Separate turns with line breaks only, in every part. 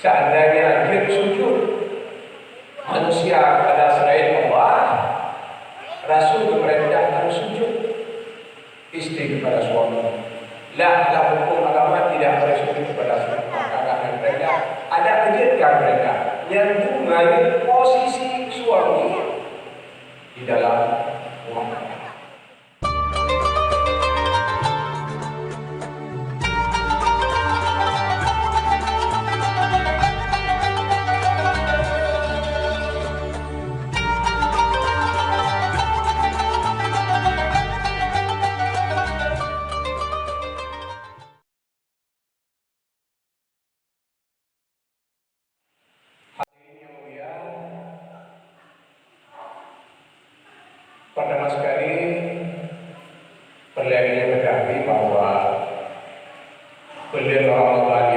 Seandainya dia sujud manusia kepada selain Allah, Rasul memerintahkan sujud istri kepada suami. Dalam hukum agama tidak boleh sujud kepada suami. Karena mereka ada kejadian mereka yang mengambil posisi suami di dalam rumah tangga. Pertama sekali perlu ketahui bahwa bulan Ramadan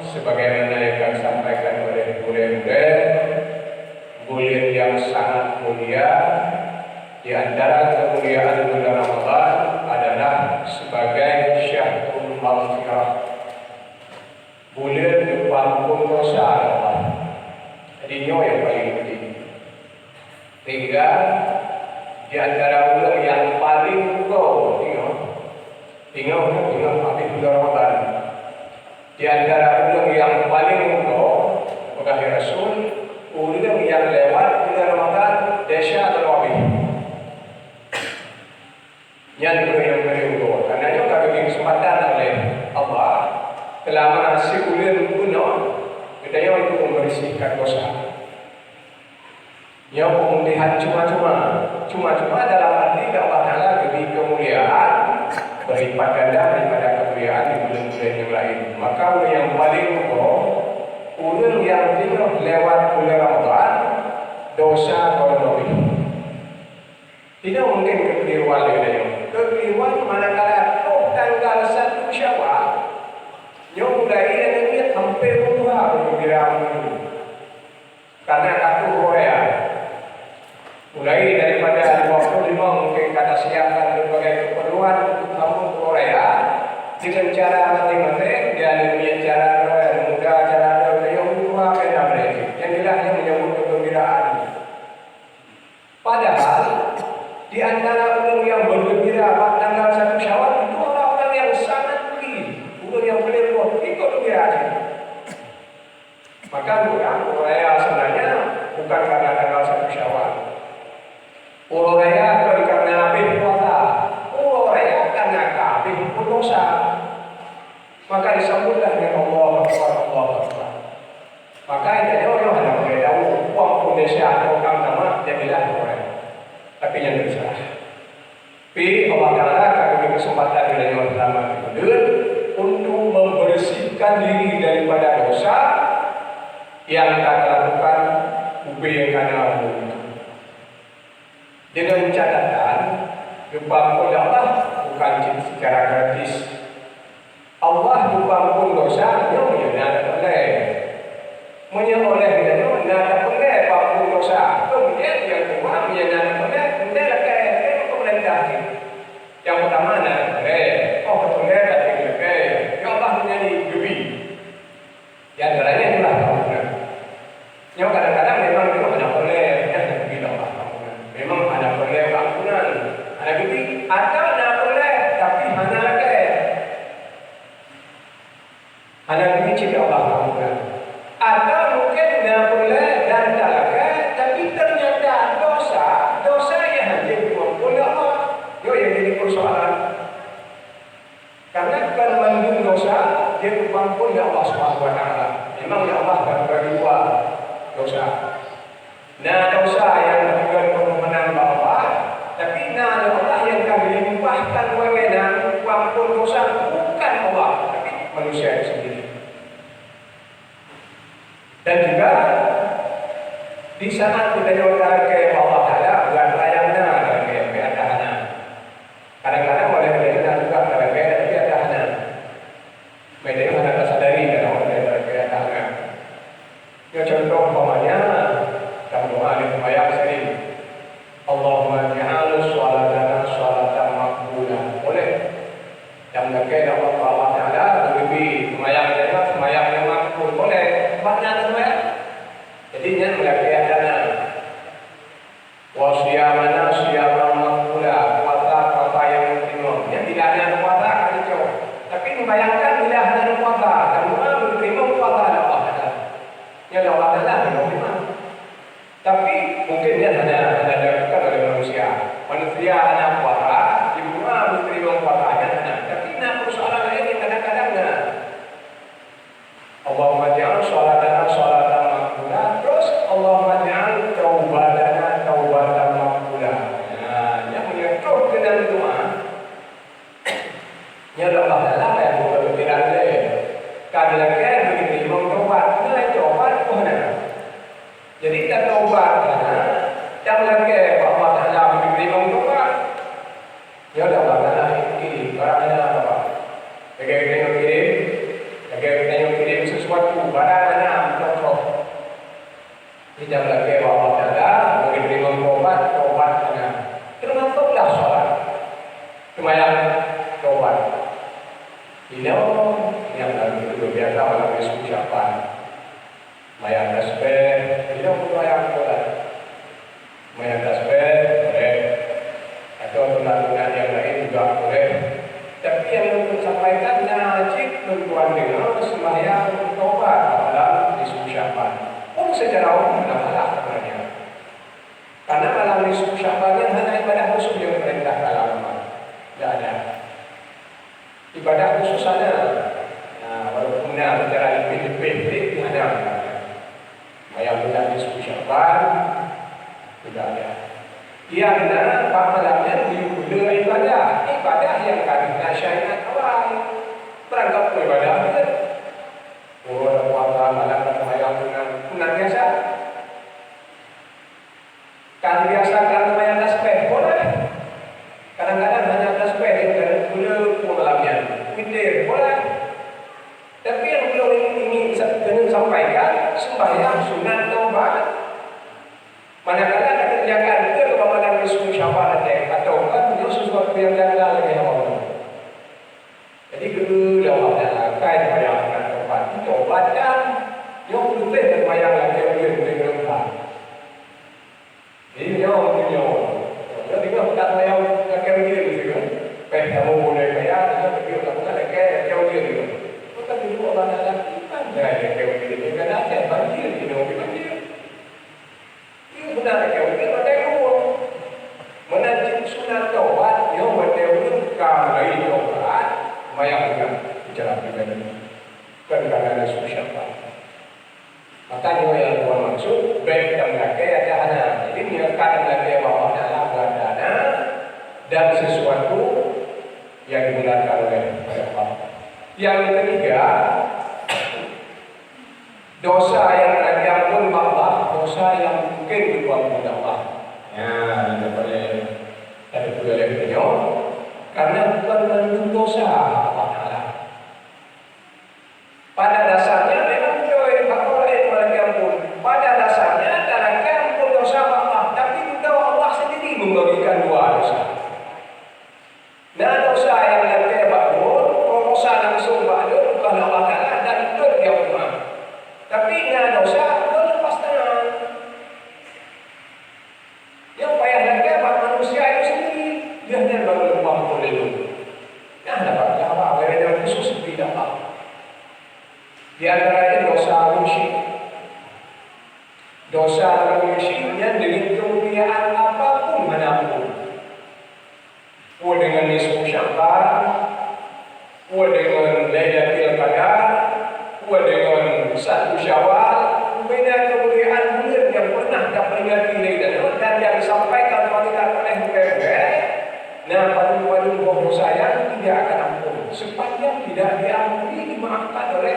sebagaimana yang akan disampaikan oleh bulan yang sangat mulia. Di antara kemuliaan bulan Ramadan adalah sebagai syahrul maghfirah, bulan pengampun dosa Allah. Jadi ini yang paling penting. Sehingga di antara bulan yang paling tinggal habis bulan Ramadan. Di antara bulan yang paling bagi Rasul, bulan yang lewat bulan Ramadan desa atau habis. Yang paling karena itu kami kesempatan oleh Allah telah mengasih bulan kuno kita untuk membersihkan dosa. Yang melihat cuma dalam arti Allah Ta'ala lebih kemuliaan berlipat ganda daripada kemuliaan di bulan-bulan yang lain. Maka bulan yang paling bulan yang tinggal lewat bulan Ramadan dosa kalau lebih. Tidak mungkin kekeliruan lebih. Kekeliruan manakala tanggal 1 Syawal yang mulai dan ini hampir dua perkiraan itu. Karena kartu Korea mulai daripada 25 mungkin kata siapkan berbagai keperluan untuk kamu Korea dengan cara mati-mati dan punya cara mudah cara yang dua beda mereka yang jelas yang menyambut kegembiraan. Padahal di antara orang yang bergembira pada tanggal 1 Syawal itu orang-orang yang sangat tinggi, orang yang boleh ikut gembira. Maka orang Korea sebenarnya bukan karena tanggal 1 Syawal. Pulau Raya bukan karena habis puasa, Pulau Raya karena habis dosa. Maka disambutlah dengan Allah Akbar. Maka intinya orang ada boleh tahu uang Indonesia atau kamu jadilah orang. Tapi yang bisa. Tapi Allah Taala kami kesempatan dari yang pertama untuk membersihkan diri daripada dosa yang kita lakukan yang karena dengan catatan diampun Allah bukan secara gratis. Allah diampun dosa menyoleh dan oleh ampun dosa. Kemudian yang kedua yang pertama boleh tapi ya Allah menjadi gebi. Yang lainnya itulah kamunan. Yang kadang-kadang memang itu hanya boleh memang ada boleh bangunan, ada gede, atau tidak boleh, tapi hanya gede cinta Allah bangunan. Atau mungkin tidak boleh dan tidak tapi ternyata dosa yang hanya boleh Allah. Yang jadi persoalan. Karena bukan mengandung dosa, dia diampun oleh Allah SWT. Memang ya Allah akan bagi dua dosa. Nah dosa yang juga permohonan Allah, tapi nah Allah yang kami limpahkan wewenang ampun dosa bukan Allah, tapi manusia sendiri. Dan juga di saat kita jauh ke Allah Taala bukan layangnya dan ke adahana. Kadang-kadang oleh mereka juga ada tapi adahana. Mereka tidak sadari dan oleh ke adahana. Ya contoh umpamanya dalam doa yang sering Allahumma ja'al sholatana sholatan maqbulah. Boleh. Dan mereka Allah Ta'ala lebih semayang yang makbul boleh. hebatnya namanya. Jadi nya melakukan dana. Wasiyamana siyamama pula puasa yang menerima. Yang tidak ada puasa kan itu. Tapi membayangkan bila ada puasa, semua menerima puasa Allah. Ya Allah Taala menerima. Tapi mungkin dia hanya dilakukan oleh manusia. Manusia hanya puasa, semua menerima puasa yang hanya. Tapi nak persoalan lain yang kadang-kadang Allahumma ja'al sholatana sholatan maqbulah. Terus Allahumma ja'al taubatana taubatan maqbulah. Nah, yang menyertuh ke dalam doa. Ya Allah Taala yang berpikiran dia. Kadang begitu taubat, nilai taubat mana? Jadi kita taubat yang lagi Allah Taala begitu taubat. Ya Allah Taala ini barangnya apa? Bagaimana kirim sesuatu barang contoh. Tidak lagi Allah Taala begitu taubat karena termasuklah sholat. Kemayang taubat. Ini yang lalu biasa orang ucapan. Mayang tasbih, ini mayang sholat. Mayang tasbih boleh. Atau tuntunan yang lain juga boleh. Tapi yang untuk sampaikan wajib tuan dengar sembahyang taubat dalam ucapan. Pun secara umum adalah sebenarnya. Karena dalam ucapan hanya ibadah khusus yang diperintahkan ulama. Tidak ada. Ibadah khusus ada. Nah, walaupun secara lebih ada. Yang tidak ucapan tidak ada. Ia benar pahalanya diudah ibadah yang kadang syariat awal berangkat ibadah itu. Oh, puasa malam sembahyang punan biasa. Kan biasa kan sembahyang tasbih boleh. Kadang-kadang hanya tasbih dan gula malamnya. Witir boleh. Tapi yang belum ini sampaikan sembahyang sunat taubat. Manakala ada kerjakan itu kepada Rasul syafaat atau kan itu sesuatu yang gagal lagi Allah. Jadi kedua Allah Taala kait bayang taubat. Taubat dan yang lebih bayang lagi boleh berubah. Ini jadi kalau tak bayang lagi boleh juga. Kamu boleh bayar, tapi kalau tak lagi jauh dia. Maka dulu Allah Taala pandai lagi boleh. Kerana ada banjir di banjir. Benar ke mungkin ada yang menajib sunat taubat yang berdeulkan lagi taubat mayangkan bicara pribadi karena ada susyafa. Makanya yang gua maksud baik dan laki ada hana. Jadi menyekat laki bahwa dalam dana dan sesuatu yang dibenarkan oleh Allah. Yang ketiga, dosa yang diampun Allah, dosa yang mungkin diampun Allah. Ya, tidak boleh. Tidak boleh beliau karena bukan mengandung dosa Allah Taala. Pada dasarnya memang tak boleh diampun. Pada dasarnya adalah diampun dosa Allah, tapi juga Allah sendiri membagikan dua dosa. Nah, dosa yang lebih bagus, dosa langsung bagus bukan Allah Taala dan itu dia umat. Tapi dengan dosa berlepas tangan. Yang payah lagi manusia itu sendiri. Dia hanya berlepas oleh itu. Nah, dapat apa? Beredar khusus tidak apa. Di antaranya dosa musyrik. Dosa musyriknya dengan kemuliaan apapun manapun. Dengan nisfu Sya'ban, dengan Lailatul Qadar, dengan satu Syawal, beda kemuliaan bulan yang pernah diperingati dan yang disampaikan oleh PBB. Nah, pada dosa yang tidak akan ampun sepanjang tidak diampuni dimaafkan oleh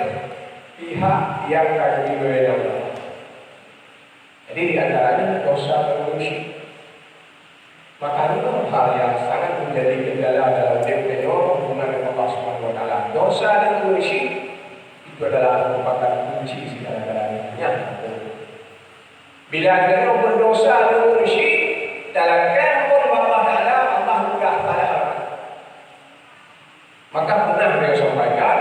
pihak yang kami berwenang. Jadi di antaranya dosa musyrik. Maka itu hal yang sangat menjadi kendala dalam hubungan dengan Allah Subhanahu Wa Taala. Dosa dan musyrik itu adalah merupakan kunci segala-galanya. Bila kita berdosa dan musyrik dalam kampung Allah Taala, Allah mudah taala. Maka pernah beliau sampaikan,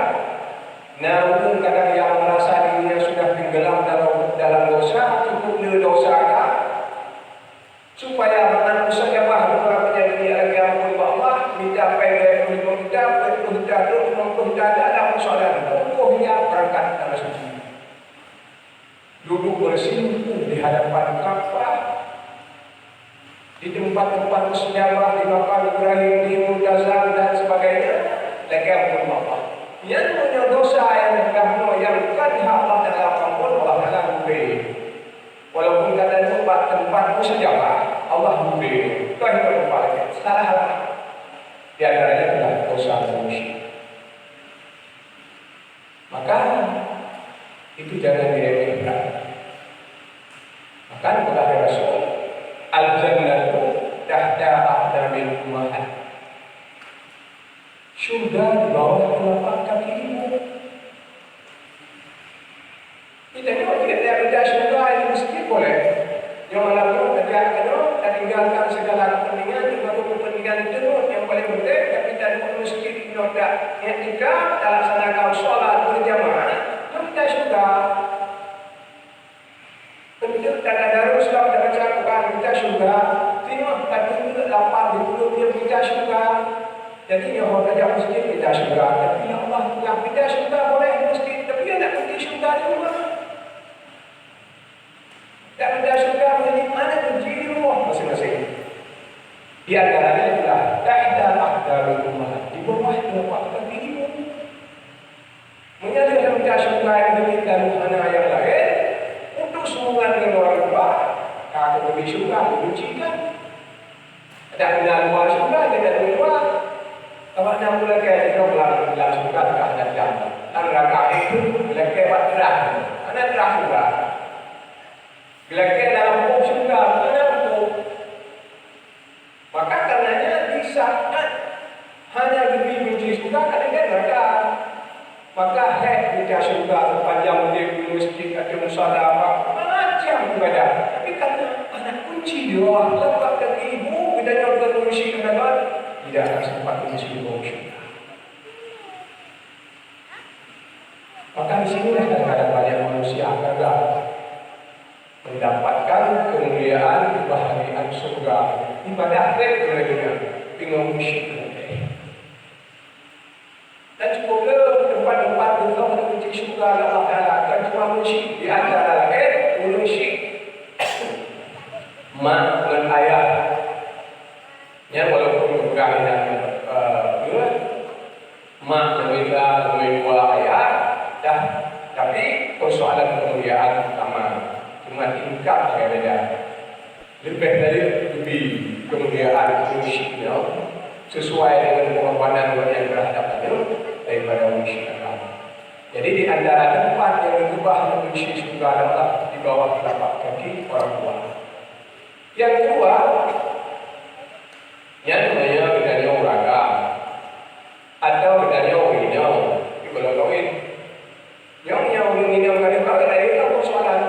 namun kadang yang merasa dirinya sudah tinggal tenggelam dalam dosa, cukup dia dosakan supaya anak usaha bahagia menjadi agama Allah, minta pendek minta ada persoalan pokoknya berangkat tanah suci, duduk bersimpuh di hadapan Ka'bah, di tempat-tempat bersejarah di makam Ibrahim, di Multazam dan sebagainya, agama Allah. Yang punya dosa yang kan Allah dalam ampun Allah Taala memberi. Walaupun kata tempat mustajabah Allah memberi. Itu yang berpaling. Salah hal. Di antaranya adalah dosa manusia. Maka itu jangan diremehkan. Maka kata Rasul, al-jannatu tahta aqdamil ummahat. Surga di bawah telapak kaki ibu. Kita tidak ada surga itu mesti boleh. Yang lalu kita tinggalkan segala kepentingan, juga kepentingan itu yang paling penting. Tapi kita mesti tidak ketika laksanakan sholat berjamaah, kita surga. Tentu tanda darus sudah baca Quran kita surga. Tengok tapi itu lapar di mulut dia kita surga. Jadi yang orang kerja masjid kita surga. Tapi Allah yang kita surga boleh masjid. Tapi dia nak pergi surga di rumah. Tak kita surga boleh mana pergi di rumah masing-masing. Di antaranya adalah tahta aqdamil ummahat. Di bawah telapak kaki ibu. Menyalahkan kita surga yang demikian mana yang lain. Untuk hubungan dengan orang tua, kalau lebih surga menyucikan. Ada benda luar surga, ada luar. Kalau nak mula kaya kita dalam surga tak ada jam. Dan neraka itu bila kaya buat terang, ada terang surga. Bila kaya dalam hukum surga, ada hukum. Maka karenanya di saat hanya lebih benci surga, kadang-kadang neraka. Maka kita surga sepanjang dia di masjid ada musalah macam ibadah. Tapi karena anak kunci di bawah telapak kaki ibu, kita nyatakan musik kadang tidak akan sempat mengisi bawah syurga. Maka di sinilah kadang-kadang banyak manusia gagal mendapatkan kemuliaan kebahagiaan surga. Ibadah dengan bingung musik. Dan juga tempat-tempat juga menuju surga Allah Taala akan cuma musik di antara lain musik mak dan ayah. Yang walaupun bukan mak lebih dua ayah dah, tapi persoalan kemuliaan pertama cuma tingkat yang beda. Lebih dari lebih kemuliaan musiknya sesuai dengan pengorbanan yang berhadapannya daripada musik agama. Jadi di antara tempat yang diubah musik surga adalah di bawah telapak kaki orang tua. Yang kedua, yang namanya bedanya uraga atau bedanya urinau. Di kalau kawin, yang urinau kali kawin ada itu persoalan.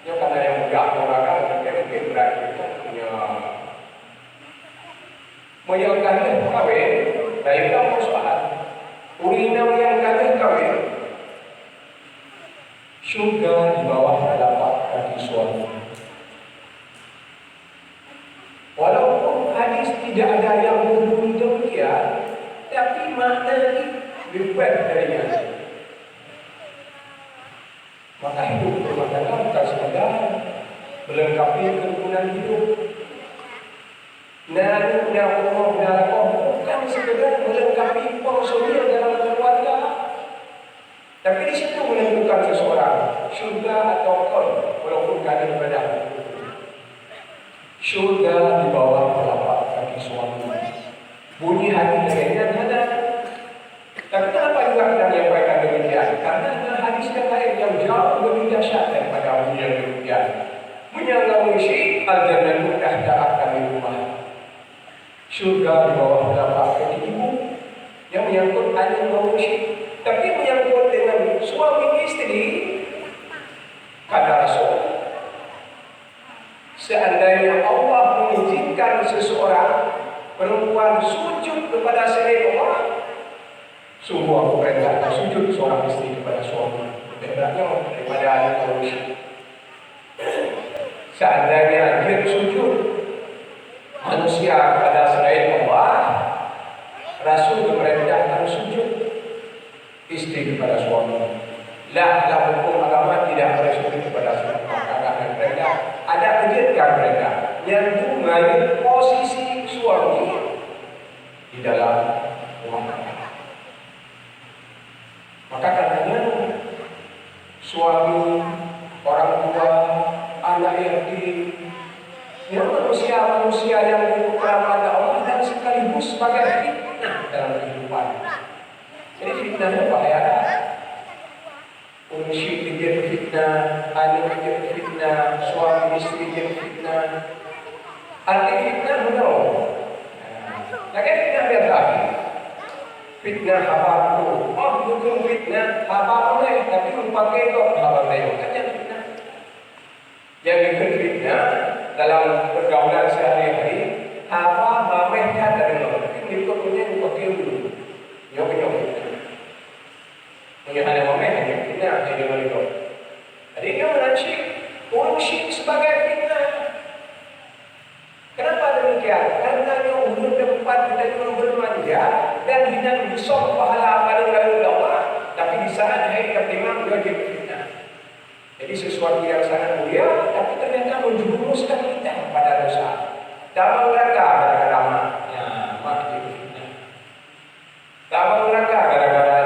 Yang karena yang mudah uraga mungkin berat itu punya. Menyangkanya kawin, dari itu persoalan. Urinau yang kali kawin, surga di bawah telapak kaki suami. Walaupun hadis tidak ada yang berbunyi demikian, tapi makna ini lebih darinya. Maka hidup rumah tangga bukan sekadar melengkapi kerukunan hidup. Bukan sekedar melengkapi personil dalam keluarga. Tapi di situ menentukan seseorang surga atau kon, walaupun kadang ibadah. Surga di bawah telapak kaki suami. Bunyi hati dengan ada. Tapi kenapa juga kita menyampaikan demikian? Karena ada hadis yang lain yang jauh lebih dahsyat daripada bunyi yang demikian. Menyangka musik al-jannatu tahta aqdamil ummahat. Surga di bawah telapak kaki ibu. Yang menyangkut hanya musik, tapi menyangkut dengan suami istri. Kata Rasul, seandainya Allah mengizinkan seseorang perempuan sujud kepada selain Allah, sungguh aku perintahkan sujud seorang istri kepada suami. Bedanya daripada ahli korupsi. Seandainya dia sujud manusia kepada selain Allah, Rasul memerintahkan sujud istri kepada suami. Dalam hukum agama tidak boleh sujud kepada suami. Karena mereka ada kejadian mereka yang mengambil posisi suami di dalam rumah tangga. Maka katanya suami, orang tua, anak yatim, manusia yang berperan pada Allah dan sekaligus sebagai fitnah dalam kehidupan. Jadi fitnahnya bahaya. Syekh jadi fitnah, anak jadi fitnah, suami istri jadi fitnah. Arti fitnah benar. Lagi fitnah biasa. Fitnah apa-apa. Oh, bukan fitnah apa-apa, tapi pakai itu apa-apa. Kan yang fitnah. Yang bukan fitnah dalam pergaulan sehari-hari, apa mamehnya dari mana? Tapi berikutnya dipakai dulu. Nyok-nyok fitnah. Punya hanya mameh, hanya fitnah, hanya dengan itu. Jadi dia menancik orang syirik sebagai fitnah. Kenapa demikian? Karena yang umur tempat kita cuma bermanja dan tidak besar pahala paling lalu Allah, tapi di sana hai ketimang dia jadi fitnah. Jadi sesuatu yang sangat mulia, tapi ternyata menjerumuskan kita pada dosa. Dalam neraka gara-gara ya mak jadi fitnah. Dalam neraka gara-gara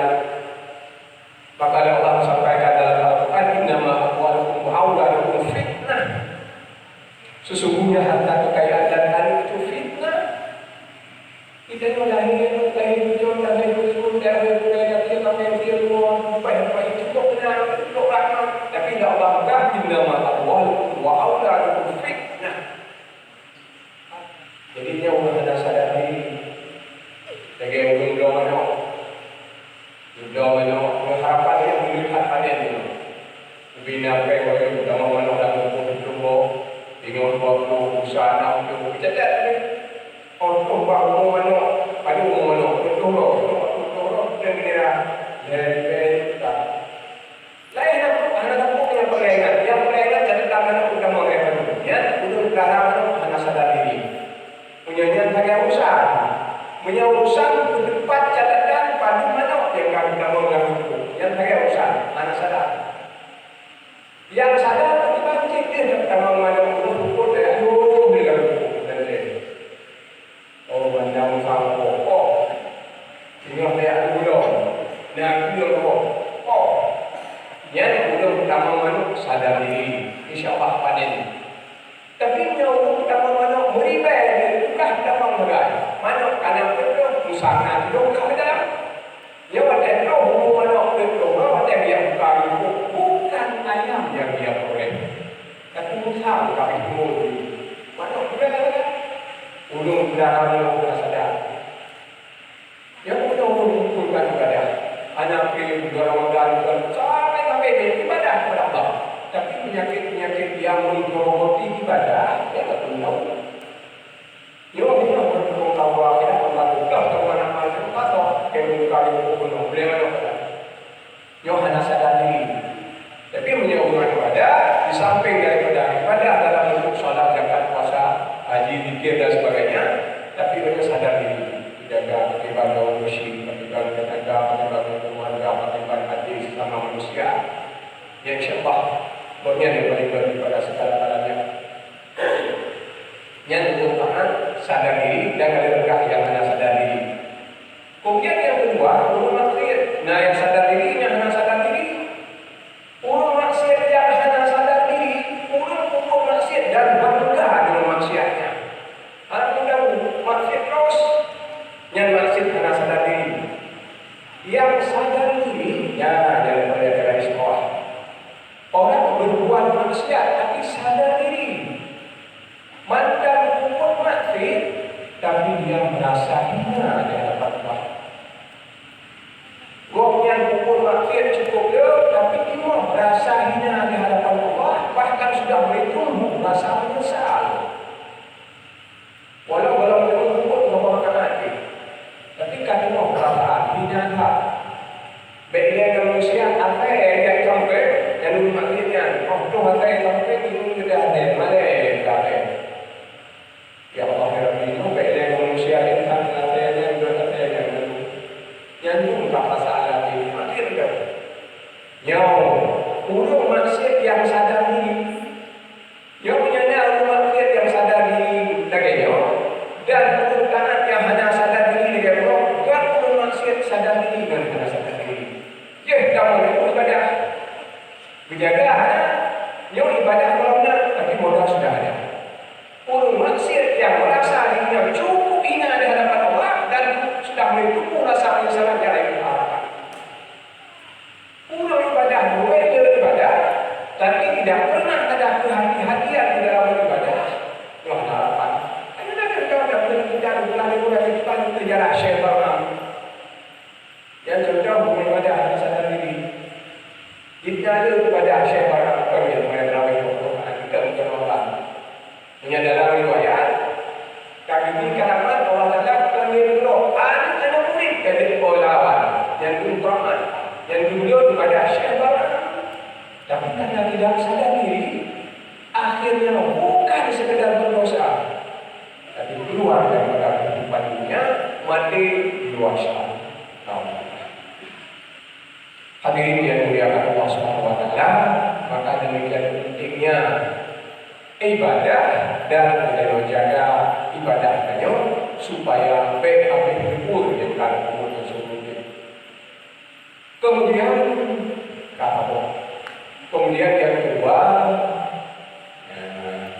maka Allah sampaikan dalam Al-Quran, innama amwalukum wa auladukum fitnah. Sesungguhnya harta kekayaan dan anak itu fitnah. Kita itu lahir hijau, lahir hijau, cukup benar, cukup rahmat. Tapi tidak Allah kah, innama amwalukum wa auladukum fitnah. Jadi dia orang ada sadar diri. Lagi orang doang harapan dia melihat pada dia. Bina pewa yang sudah memanah dalam tubuh dengan waktu usaha nak untuk bercatat ni. Untuk bahawa mana pada mana betul dan dia tak. Lain anak punya perengan. Yang perengan jadi tangan sudah mengenai dia. Untuk dalam anak sadar diri. Punyanya tak usaha. Punya urusan berdebat catatan pada mana yang kami tak mengaku. Yang saya urusan, mana sadar. Yang sadar dibangkit dia tak tahu mana ukur dan bila ukur dan dia. Oh, bandang faham oh. Tinggal saya dulu. Nak dulu oh. Yang belum pertama mana sadar diri. InsyaAllah panen. Tapi yang pertama mana meribai bukan pertama merai. Mana kanan betul usaha dulu kau dalam. Ya pada tahu mana betul pada dia bukan ayam yang dia peroleh. Tapi usaha kami semua. Mana betul? Ulung dalam ulung sadar. Yang betul bukan ibadah. Anak pilih Ramadan sampai ibadah kepada Allah. Tapi penyakit-penyakit yang menggerogoti ibadah, dia tak tahu. Yo, dia berdoa bahwa kita melakukan kemana-mana atau yang kali penuh beliau ada. Yo, hanya sadar diri. Tapi menyambung ibadah di samping daripada ibadah dalam bentuk salat, zakat, puasa, haji, zikir dan sebagainya. Tapi mereka sadar diri, menjaga ibadah musyrik, menjaga tetangga, menjaga keluarga, menjaga hati sesama manusia. Yang insyaallah Pokoknya dia paling pada segala-galanya. Yang merupakan sadar diri dan adakah yang hanya sadar diri. Kemudian yang kedua, ulul maksiat. Nah, yang sadar diri, yang hanya sadar diri. Ulul maksiat yang hanya sadar diri, ulul maksiat dan bangga dengan maksiatnya. Ada maksiat terus, yang maksiat hanya sadar diri. Yang sadar diri, ya daripada garis bawah. Orang berbuat maksiat tapi sadar diri. Mantan berbuat maksiat tapi dia merasa hina di hadapan Allah. Gopnya berbuat maksiat cukup dia tapi dia merasa hina di hadapan Allah, bahkan sudah bertumbuh rasa menyesal. Walau berbuat berbuat mati, tapi kan dia merasa hina tak. Baiknya manusia apa yang dia tuh matai sampai ini sudah ada malai kata. Ya Allah ya Rabbi, itu beda manusia insan katanya berkatanya yang itu tak masalah ini makin dah. Nyau, urung maksiat yang sadar diri. Yang menyadari maksiat yang sadar diri lagi dan urung kanan yang hanya sadar diri lagi dan urung maksiat sadar diri dan hanya sadar diri. Ya, kamu itu ibadah. Menjaga hanya yang ibadah malamnya tapi modal sudah ada. Urung maksiat yang merasa dirinya cukup hina di hadapan Allah dan sudah mencukupi rasa penyesalan yang lain harapan. Urung ibadah boleh beribadah, tapi tidak pernah ada kehati-hatian di dalam beribadah. Wah harapan. Ada kita berbicara bukan mulai kita terjarak syaitan. Yang contoh beribadah sadar diri. Jika ada ibadah syaitan yang menerawih Al-Quran kita mengenal menyadari riwayat kami keramat Allah Taala kami Quran ada murid dari polawan yang Quran yang dulu ibadah syaitan tapi karena tidak sadar diri akhirnya bukan sekedar berdosa tapi keluar daripada kehidupan dunia mati di luar syariat. Hadirin yang dimuliakan Allah Subhanahu wa taala, maka demikian pentingnya ibadah dan kita menjaga ibadahnya supaya baik berhubung yang kan umurnya sebelumnya. Kemudian kemudian yang kedua,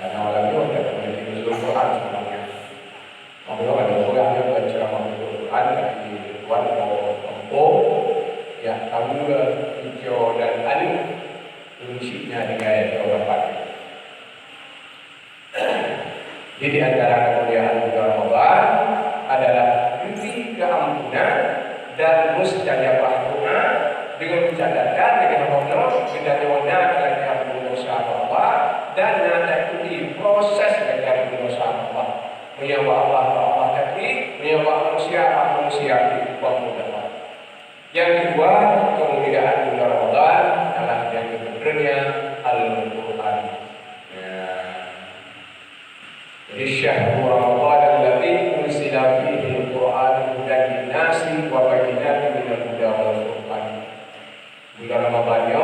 karena malam ini ada penelitian Quran sebenarnya. Kalau ada orang yang berceramah Quran di luar kampung, ya kamu hijau dan anu fungsinya dengan orang. Jadi antara kemuliaan bulan Ramadan adalah bukti keampunan dan mustajabah doa dengan catatan dengan Allah kita doanya akan diampuni dosa Allah dan nanti ikuti proses dari dosa Allah. Menyembah Allah tapi menyembah manusia di bawah Allah. Yang kedua kemuliaan bulan Ramadan adalah yang kebenarannya Al-Quran. Syahrul Ramadan alladzi unzila fihi al-Qur'an hudan lin-nasi wa bayyinatin minal huda wal furqan. Bulan Ramadan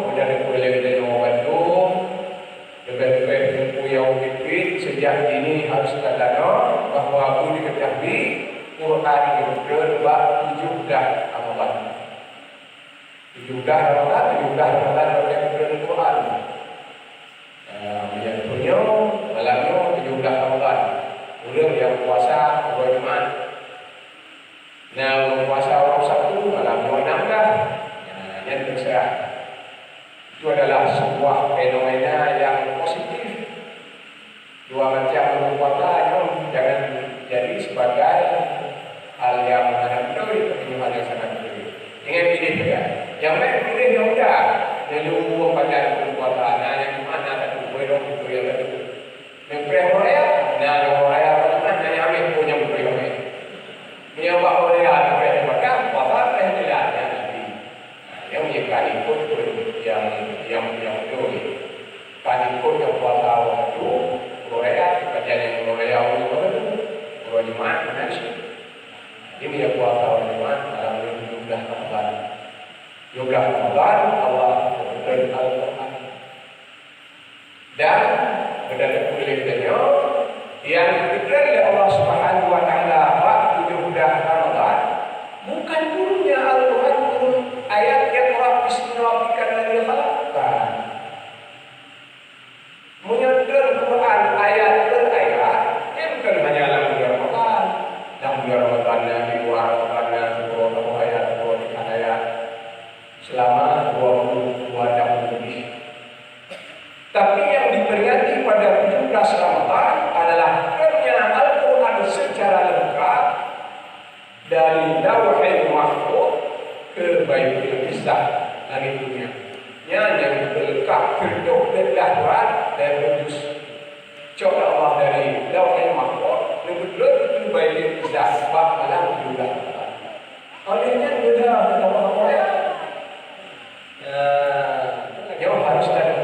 sudah diperoleh dari Bandung. Lebih-lebih yang dipit sejak dini harus katakan bahwa aku diketahui Quran itu berbab 7 Ramadan. 7 Ramadan dari Quran. Yang punya malamnya 17 Ramadan. Ulun yang puasa hari Jumat. Nah, puasa orang Sabtu malamnya 16. Yang terserah. Itu adalah sebuah fenomena yang positif. Dua macam berpuasa jangan jadi sebagai hal yang sangat betul, tapi hal yang sangat betul. Jangan pilih saja. Yang baik pilih yang mudah. Lalu pakai berpuasa. Nah, yang mana tadi? Itu yang tadi. Yang perempuan, nah yang orang mana yang ambil punya perempuan. Yang bawa orang perempuan makan, apa perempuannya nanti. Yang menyekat ikut yang itu. Kan ikut yang puasa waktu, Korea, kajian yang Korea itu, Korea Jumat mana sih? Ini yang puasa Jumat dalam 17 Ramadan. 17 Ramadan Allah berikan Al-Quran. Dan berdasarkan penelitiannya yang diberikan oleh Allah Subhanahu wa taala waktu 17 Ramadan bukan turunnya Al-Quran turun ayat yang bismi rabbikal ladzi khalaq. Menyedar Quran ayat per ayat yang bukan hanya dalam bulan Ramadan. Dalam bulan Ramadan di luar Ramadan beberapa ayat, beberapa ayat selama 22 tahun lebih. Tapi yang diperingati pada 17 Ramadan adalah turunnya Al-Quran secara lengkap dari Lauhul Mahfuz ke Baitul Izzah langit dunia. Yang lengkap berdok Quran dan Qudus. Coba Allah dari Lauhul Mahfuz lebih ke Baitul Izzah sebab malam juga. Olehnya sudah berapa ya? Yang harus ada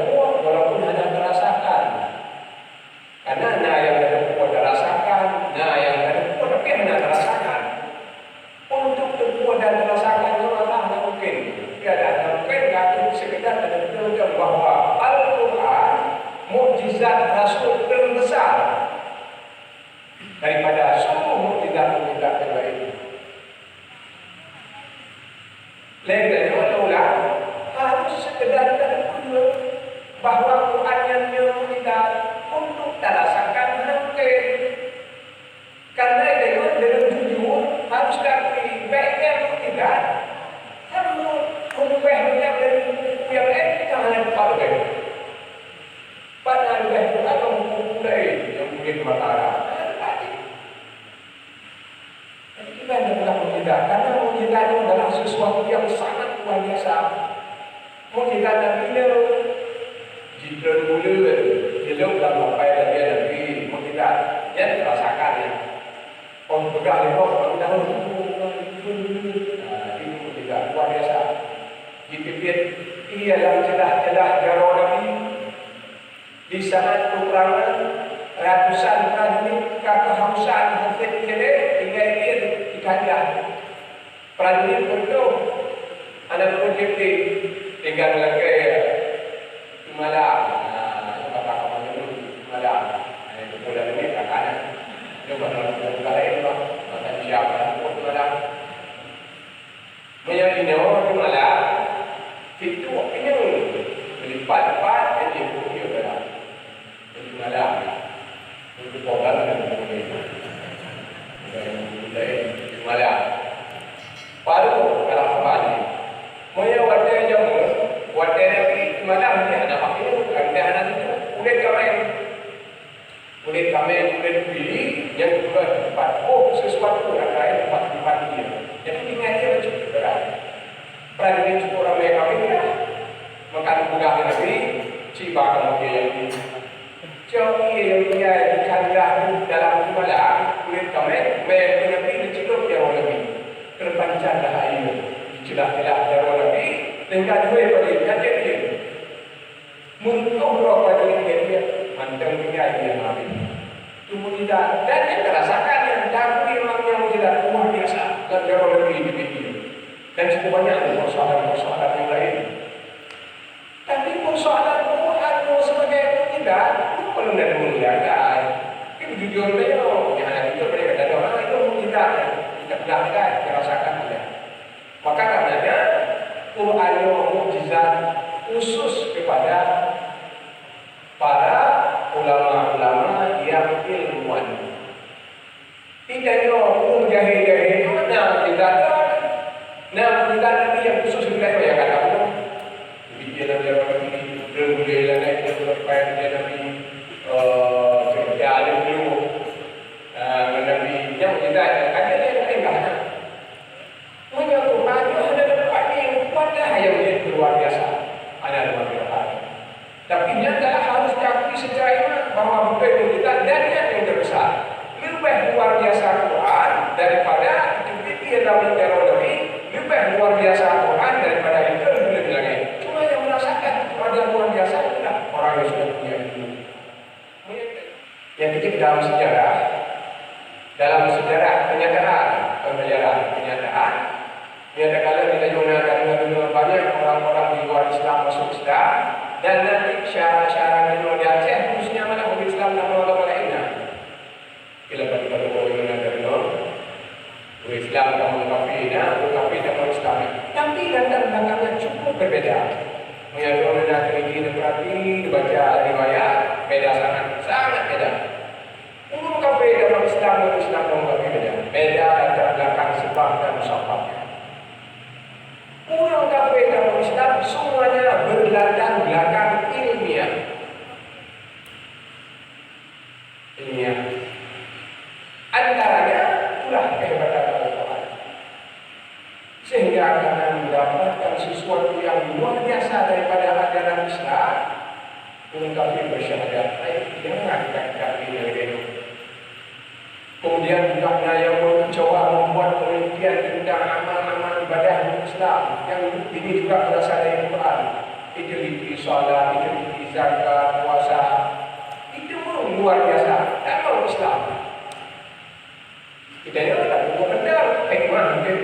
mukjizat Rasul lebih besar daripada semua mukjizat-mukjizat yang lain. Lain dari ulama harus sekedar terkudul bahawa Quran yang mukjizat untuk terasakan mungkin. Karena dengan jujur harus diakui baiknya mukjizat. Kamu kubahnya dari buku yang lain kita hanya kepala baik. Pada baik itu ada buku lain yang mungkin matara. Jadi kita hanya bilang mukjizat karena mukjizat itu adalah sesuatu yang sangat luar biasa. Mukjizat Nabi itu jika dulu hidup dalam apa yang dia Nabi mukjizat yang dirasakan ya. Orang pegang lewat orang dahulu ini mukjizat luar biasa. Dipikir ia yang celah-celah jauh Nabi di saat peperangan ratusan prajurit kehausan hafid kene tinggal dia dikajah prajurit penuh anak projek tinggal lagi malam kata kamu itu malam itu bulan ini kakaknya itu baru lain lah maka siapa pun malam menyakini orang malam itu ini berlipat-lipat jadi bukti adalah jadi malam untuk orang dan bukti dari malam baru kalau kembali moya wadah jamu wadah lagi malam ni ada apa itu ada itu kulit kami pilih yang juga tempat sesuatu yang lain tempat dia jadi tinggal dia mencuci berat prajurit cukup ramai kami ya makan pegang Nabi ciba kemudian yang ini jauh yang punya dikandang dalam malam kulit kami Nabi dicelup yang Nabi terpancar dah air dicelah-celah yang Nabi dengan dua balik kajian dia muntung berapa dia manteng dia Nabi tubuh kita dan yang terasakan yang dahulu yang tidak luar biasa dan jauh lebih dipikir dan cukup banyak persoalan-persoalan yang lain. Tapi persoalan Quran sebagai tidak perlu dan memuliakan. Itu jujur saja, yang itu mereka ada orang itu tidak belakang dirasakan tidak. Maka karenanya Quran mukjizat khusus kepada para ulama-ulama yang ilmuwan. Tidak yang jahil-jahil itu tidak. Nah, kita nanti yang khusus kita itu yang kata aku, bikin dia lagi bergulai lagi berlepas dia lagi seperti alim dulu, nabi yang kita ada dia enggak. Punya Quran ada tempat yang pada yang luar biasa, ada luar biasa. Tapi dia adalah harus diakui secara iman bahawa bukan kita dan yang terbesar lebih luar biasa Quran daripada dia dalam teori lebih luar biasa Quran daripada itu lebih lagi. Cuma yang merasakan ada luar biasa adalah orang yang sudah punya ilmu. Yang ketiga dalam sejarah kenyataan kalau kita gunakan dengan banyak orang-orang di luar Islam masuk Islam dan nanti syarat-syarat yang di Aceh khususnya mana umat Islam dan ulama lainnya. Bila pada orang dari luar Islam kamu kafir kamu Islam. Tapi latar belakangnya cukup berbeda. Mengenai negeri berarti dibaca riwayat beda sangat beda. Umum kafir dalam Islam dan Islam dalam kafir beda. Beda latar belakang sebab dan musababnya. Umum kafir dalam Islam semuanya berlatar belakang ilmiah. Antaranya itulah kehebatan Al-Quran. Sehingga akan mendapatkan sesuatu yang luar biasa daripada ajaran Islam. Orang kafir bersyahadat, jangan kafir dari itu. Kemudian juga yang mencoba membuat penelitian tentang amal-amal ibadah Islam yang ini juga berasal dari Quran. Itu salat, itu zakat, puasa. Itu luar biasa. Dalam Islam. Kita ini tak benar, hikmah mungkin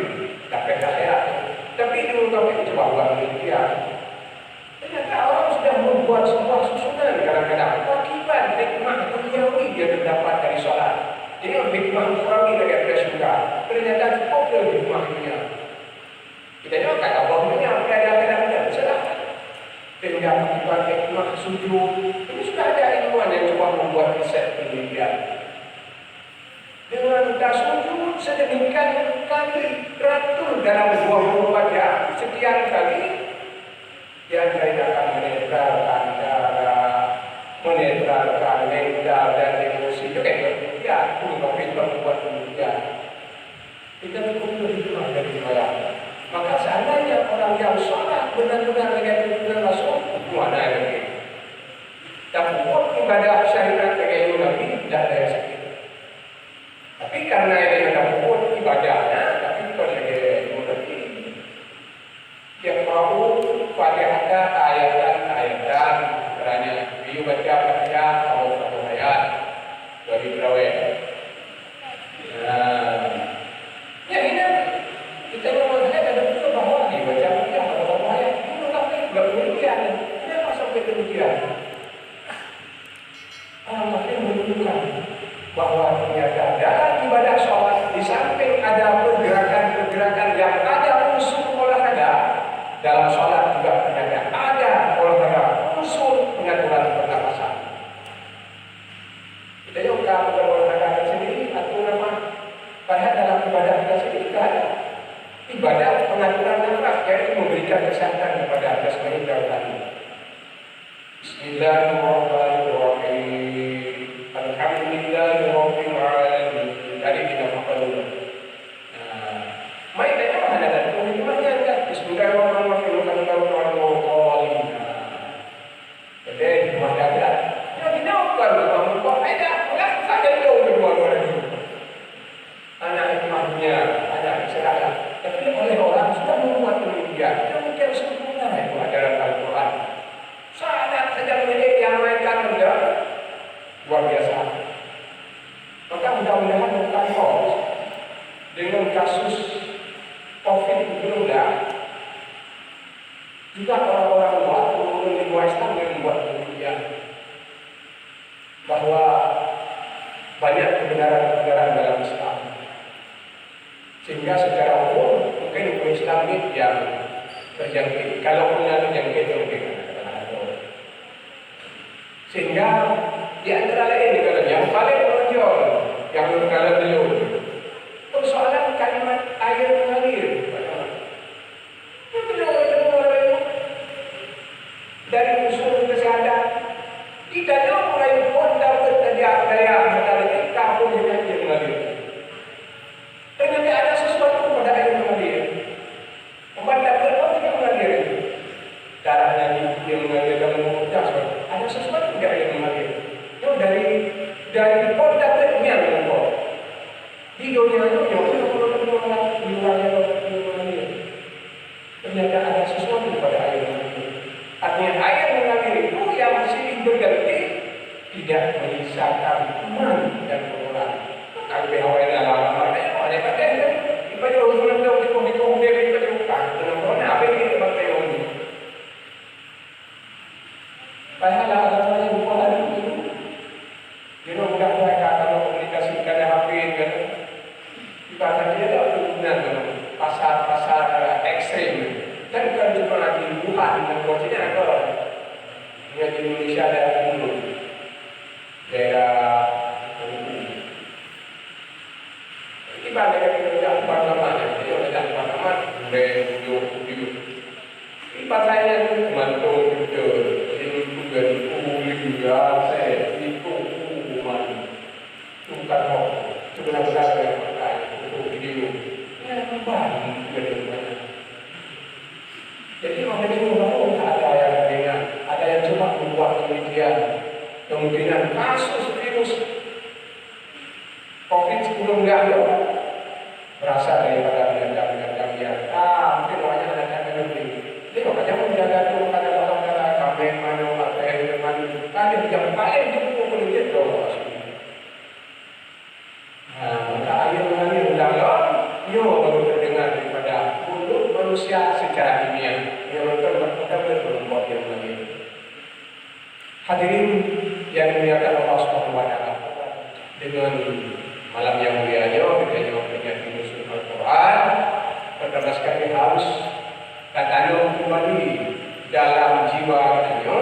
dapat akhirat. Tapi itu kami coba buat penelitian. Ternyata orang sudah membuat sebuah susunan kadang-kadang. Akibat yang terdapat dari sholat. Ini hikmah Qurawi dari Abdullah Suka. Ternyata cukup hikmahnya. Kita juga kata bahwanya ada salah. Tinggal akibat hikmah sujud. Ini sudah ada ilmuwan yang coba membuat riset penelitian. Dengan kita sujud sedemikian kali teratur dalam 24 jam sekian kali, yang saya akan menetralkan darah, menetralkan mental dan emosi. Itu kayak ya, untuk kita membuat penelitian. Kita cukup berhikmah dari malam. Maka seandainya orang yang sholat benar-benar dengan benar langsung, mana lagi? Dan buat ibadah syariat kayak itu lagi, tidak ada yang sakit. Tapi karena ini ada buat ibadahnya, tapi bukan lagi itu lagi. Yang mau pada ada ayat-ayat, caranya biu baca atau satu ayat dari terawih. Ya ini kita memang ada betul bahwa dibaca atau satu ayat itu tapi nggak demikian. Kenapa sampai demikian? Makin menunjukkan bahwa ternyata dalam ibadah sholat di samping ada pergerakan-pergerakan yang ada unsur olahraga, dalam sholat juga ternyata ada olahraga unsur pengaturan pernapasan. Kita juga berolahraga sendiri atau apa? Padahal dalam ibadah kita sendiri juga ada ibadah pengaturan nafas, yaitu memberikan kesehatan kepada jasmani dan rohani. Bismillahirrahmanirrahim. Alhamdulillahirabbil alamin. Tadi kita makan dulu. Mai tanya mana ada hikmahnya enggak? Bismillahirrahmanirrahim. Jadi hikmahnya ada. Ya dinaukkan kamu kok ada. Enggak saja jauh kedua orang itu. Anak hikmahnya, anak istirahat. Tapi oleh orang sudah membuat penelitian. Yang mungkin sempurna itu ajaran Al-Quran. Saat saja menjadi yang mainkan enggak luar biasa. Maka mudah-mudahan bukan hoax dengan kasus COVID-19 juga orang-orang luar turun di luar Islam yang membuat penelitian bahwa banyak kebenaran-kebenaran dalam Islam, sehingga secara umum mungkin Islam yang terjangkit. Kalau punya terjangkit mungkin sehingga di antara lain kalau yang paling menonjol yang berkala beliau persoalan kalimat air mengalir. Dari unsur kesehatan tidak ada mulai pun dapat daya mengalir kampung dengan air mengalir. Ternyata ada sesuatu pada air mengalir. Obat dapat pun tidak mengalir. Darahnya yang mengalir dalam mudah. Ada sesuatu pada air mengalir. Dari kota ternyata mengalir. Di dunia itu ternyata ada sesuatu pada air mengalir. Artinya air mengalir itu yang silih berganti tidak menyisakan iman dan pengelolaan. Kalau bahwa ini adalah ada pakai ibadah urusan itu dikomunikasi dari kedudukan dengan corona apa ini pakai ini. Padahal ada yang buat itu. Dia mudah mereka kalau komunikasikan HP kan. Ibadah dia ada hubungan dengan pasar-pasar ekstrim. Dan bukan cuma di Wuhan dan Korea ada. Di Indonesia ada dulu. Daerah ibadah yang kita mana? Dia ada mana? Beliau ibadahnya itu mantul itu juga juga saya itu bukan mau benar-benar yang pakai untuk video ya membantu bagaimana. Jadi orang ada yang dengan ada yang coba membuat penelitian kemungkinan kasus virus COVID-19 berasal daripada binatang-binatang yang mungkin banyak anak-anak lebih. Jadi makanya menjaga itu pada orang-orang kambing mana atau mana tadi yang paling cukup penelitian dulu. Maka air mengalir dalam baru terdengar daripada mulut manusia secara kimia yang betul-betul membuat yang mengalir. Hadirin yang dimuliakan Allah Subhanahu wa taala. dengan malam yang mulianya kita juga punya menyusun Al-Quran. Pertama sekali harus tanam kembali dalam jiwa kita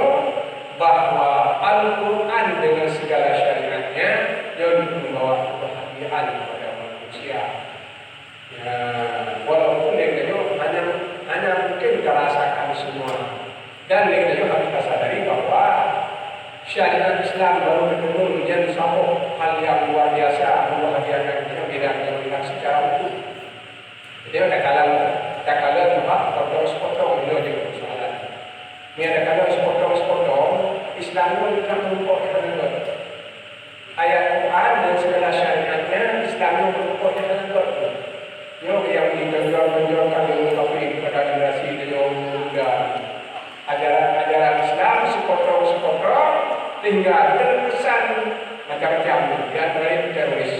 bahwa Al-Quran dengan segala syariatnya yang membawa kebahagiaan kepada manusia. Ya, walaupun kita hanya mungkin kita rasakan semua, dan kita juga harus sadari bahwa syariat Islam baru betul-betul menjadi satu hal yang luar biasa membahagiakan kita bila kita melihat secara utuh. Jadi tak kalah tempat potong-potong ini juga persoalan. Ini ada kalah sepotong-sepotong Islam itu tidak melupakan dengan ayat Quran dan segala syariatnya. Islam itu melupakan dengan yang ditonjol-tonjolkan oleh kafir kepada generasi yang muda. Ajaran-ajaran Islam sepotong-sepotong sehingga terkesan macam-macam dan dari teroris.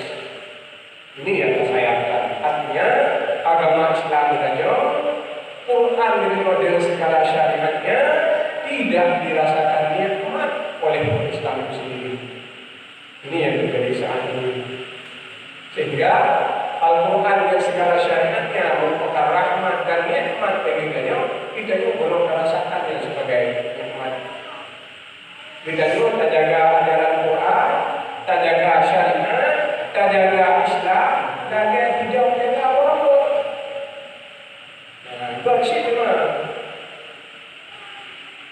Ini yang saya sayangkan. Artinya agama Islam saja, Quran dengan segala syariatnya tidak dirasakan nikmat oleh Islam itu sendiri. Ini yang menjadi saat ini. Sehingga Al-Quran dengan segala syariatnya merupakan rahmat dan nikmat bagi kita juga belum merasakannya sebagai nikmat. Kita juga tak jaga ajaran Quran, tak jaga syariat, tak jaga Islam, dan dia tidak jaga orang pun. Bersih memang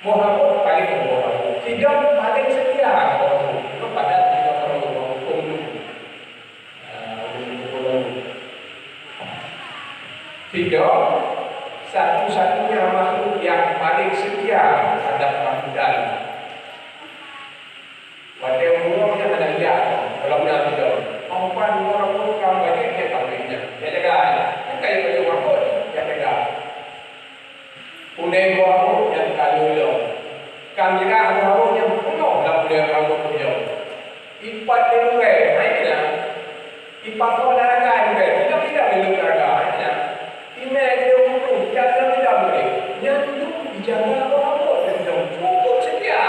Muhammad paling orang, tidak paling setia orang. Itu pada tidak orang hukum. Tidak satu-satunya makhluk yang paling setia terhadap Tuhan. Pada umumnya ada dia, kalau benar tidak. Umpan orang pun kamu baca dia tahunya. Dia jaga, kayak baju makhluk dia jaga. Undai makhluk yang kalau kamera makhluk yang penuh dalam dia makhluk dia. Ipat dia juga, mana? Ipat kau darah juga, tidak belum darah. Email dia untuk jaga tidak boleh. Yang itu dijaga orang dan cukup setia.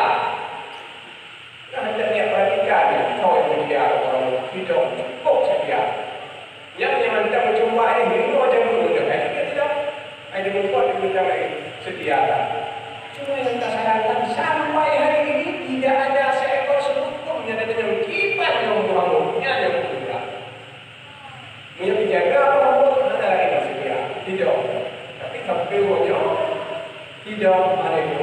Anda lihat perhatikan kau yang dia orang tidak cukup setia. Yang anda mencoba ini macam mana? Tidak. Ada membuat kita setia. Cuma yang kita sayangkan sampai hari ini tidak ada seekor sebut pun yang ada dengan kipas yang berambutnya yang berbeda. Yang dijaga orang ada lagi setia. Tidak, tapi kafirnya tidak ada itu.